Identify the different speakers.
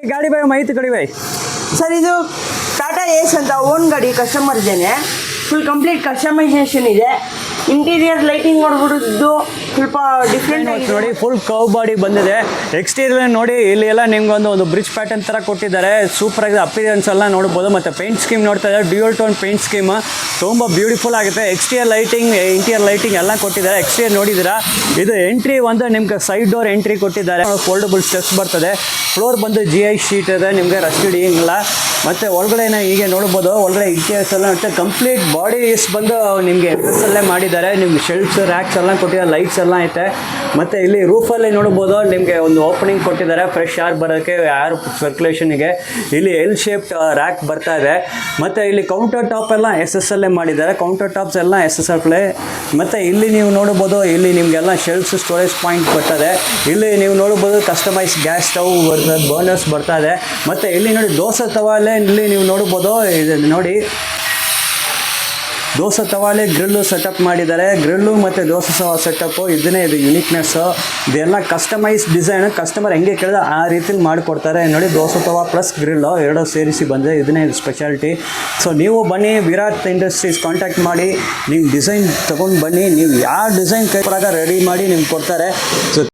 Speaker 1: ಗಾಡಿ ಬಾಯ್ ಮಾಹಿತಿ ಕೊಡಿ ಬಾಯ್.
Speaker 2: ಸರ್ ಇದು ಟಾಟಾ ಏಸ್ ಅಂತ ಓನ್ ಗಾಡಿ ಕಸ್ಟಮರ್ ಇದ್ದೇನೆ. ಫುಲ್ ಕಂಪ್ಲೀಟ್ ಕಸ್ಟಮೈಸೇಷನ್ ಇದೆ. ಇಂಟೀರಿಯರ್ ಲೈಟಿಂಗ್ ನೋಡ್ಬಿಟ್ಟು ಸ್ವಲ್ಪ ಡಿಫ್ರೆಂಟ್
Speaker 1: ನೋಡಿ, ಫುಲ್ ಕವ್ ಬಾಡಿ ಬಂದಿದೆ. ಎಕ್ಸ್ಟೀರಿಯರ್ ನೋಡಿ, ಇಲ್ಲಿ ಎಲ್ಲ ನಿಮ್ಗೆ ಒಂದು ಬ್ರಿಡ್ಜ್ ಪ್ಯಾಟರ್ನ್ ಥರ ಕೊಟ್ಟಿದ್ದಾರೆ. ಸೂಪರ್ ಆಗಿದೆ. ಅಪಿಯರೆನ್ಸ್ ಎಲ್ಲ ನೋಡ್ಬೋದು. ಮತ್ತು ಪೇಂಟ್ ಸ್ಕೀಮ್ ನೋಡ್ತಾ ಇದ್ದಾರೆ, ಡ್ಯೂಯಲ್ ಟೋನ್ ಪೇಂಟ್ ಸ್ಕೀಮ್ ತುಂಬ ಬ್ಯೂಟಿಫುಲ್ ಆಗುತ್ತೆ. ಎಕ್ಸ್ಟೀರಿಯರ್ ಲೈಟಿಂಗ್, ಇಂಟೀರಿಯರ್ ಲೈಟಿಂಗ್ ಎಲ್ಲ ಕೊಟ್ಟಿದ್ದಾರೆ. ಎಕ್ಸ್ಟೀರಿಯರ್ ನೋಡಿದ್ದೀರಾ, ಇದು ಎಂಟ್ರಿ ಒಂದು ನಿಮ್ಗೆ ಸೈಡ್ ಡೋರ್ ಎಂಟ್ರಿ ಕೊಟ್ಟಿದ್ದಾರೆ. ಫೋಲ್ಡಬಲ್ ಸ್ಟೆಪ್ಸ್ ಬರ್ತದೆ. ಫ್ಲೋರ್ ಬಂದು GI ಶೀಟ್ ಇದೆ, ನಿಮಗೆ ರಸ್ಟ್ ಹಿಡಿಯಂಗಿಲ್ಲ. ಮತ್ತು ಒಳಗಡೆನ ಹೀಗೆ ನೋಡ್ಬೋದು, ಒಳಗಡೆ ಇಂಟೀರಿಯರ್ಸ್ ಎಲ್ಲ ಮತ್ತು ಕಂಪ್ಲೀಟ್ ಬಾಡಿ ಬಂದು ನಿಮಗೆ ಎಕ್ಸಲ್ಲೇ ಮಾಡಿದ್ದಾರೆ. ನಿಮ್ಗೆ ಶೆಲ್ಫ್ಸ್, ರ್ಯಾಕ್ಸ್ ಎಲ್ಲ ಕೊಟ್ಟಿದ್ದಾರೆ, ಲೈಟ್ಸ್ ಎಲ್ಲ ಐತೆ. ಮತ್ತು ಇಲ್ಲಿ ರೂಫಲ್ಲಿ ನೋಡ್ಬೋದು, ನಿಮಗೆ ಒಂದು ಓಪನಿಂಗ್ ಕೊಟ್ಟಿದ್ದಾರೆ ಫ್ರೆಶ್ ಏರ್ ಬರೋಕ್ಕೆ, ಏರ್ ಸರ್ಕ್ಯುಲೇಷನ್ಗೆ. ಇಲ್ಲಿ ಎಲ್ ಶೇಪ್ ರ್ಯಾಕ್ ಬರ್ತಾ ಇದೆ. ಮತ್ತು ಇಲ್ಲಿ ಕೌಂಟರ್ ಟಾಪ್ ಎಲ್ಲ SSLೇ ಮಾಡಿದ್ದಾರೆ. ಕೌಂಟರ್ ಟಾಪ್ಸ್ ಎಲ್ಲ SSLೇ. ಮತ್ತು ಇಲ್ಲಿ ನೀವು ನೋಡ್ಬೋದು, ಇಲ್ಲಿ ನಿಮಗೆಲ್ಲ ಶೆಲ್ಫ್ಸ್, ಸ್ಟೋರೇಜ್ ಪಾಯಿಂಟ್ ಬರ್ತದೆ. ಇಲ್ಲಿ ನೀವು ನೋಡ್ಬೋದು ಕಸ್ಟಮೈಸ್ ಗ್ಯಾಸ್ ಸ್ಟವ್ ಬರ್ತದೆ, ಬರ್ನರ್ಸ್ ಬರ್ತಾ ಇದೆ. ಮತ್ತು ಇಲ್ಲಿ ನೋಡಿ ದೋಸೆ ತವಾಲೆ, ಇಲ್ಲಿ ನೀವು ನೋಡ್ಬೋದು, ಇದು ನೋಡಿ ದೋಸೆ ತವಾಲೆ ಗ್ರಿಲ್ಲು ಸೆಟಪ್ ಮಾಡಿದ್ದಾರೆ. ಗ್ರಿಲ್ಲು ಮತ್ತು ದೋಸೆ ತವಾ ಸೆಟಪ್ಪು ಇದನ್ನೇ, ಇದು ಯುನಿಕ್ನೆಸ್ಸು. ಇದೆಲ್ಲ ಕಸ್ಟಮೈಸ್ ಡಿಸೈನ್. ಕಸ್ಟಮರ್ ಹೆಂಗೆ ಕೇಳಿದ್ರೆ ಆ ರೀತಿಲಿ ಮಾಡಿಕೊಡ್ತಾರೆ. ನೋಡಿ, ದೋಸೆ ತವಾ ಪ್ಲಸ್ ಗ್ರಿಲ್ಲು ಎರಡೂ ಸೇರಿಸಿ ಬಂದರೆ ಇದನ್ನೇ ಸ್ಪೆಷಾಲಿಟಿ. ಸೊ ನೀವು ಬನ್ನಿ, ವಿರಾಟ್ ಇಂಡಸ್ಟ್ರೀಸ್ ಕಾಂಟ್ಯಾಕ್ಟ್ ಮಾಡಿ, ನೀವು ಡಿಸೈನ್ ತೊಗೊಂಡು ಬನ್ನಿ. ನೀವು ಯಾವ ಡಿಸೈನ್ ಕೈ ರೆಡಿ ಮಾಡಿ ನಿಮ್ಗೆ ಕೊಡ್ತಾರೆ. ಸೊ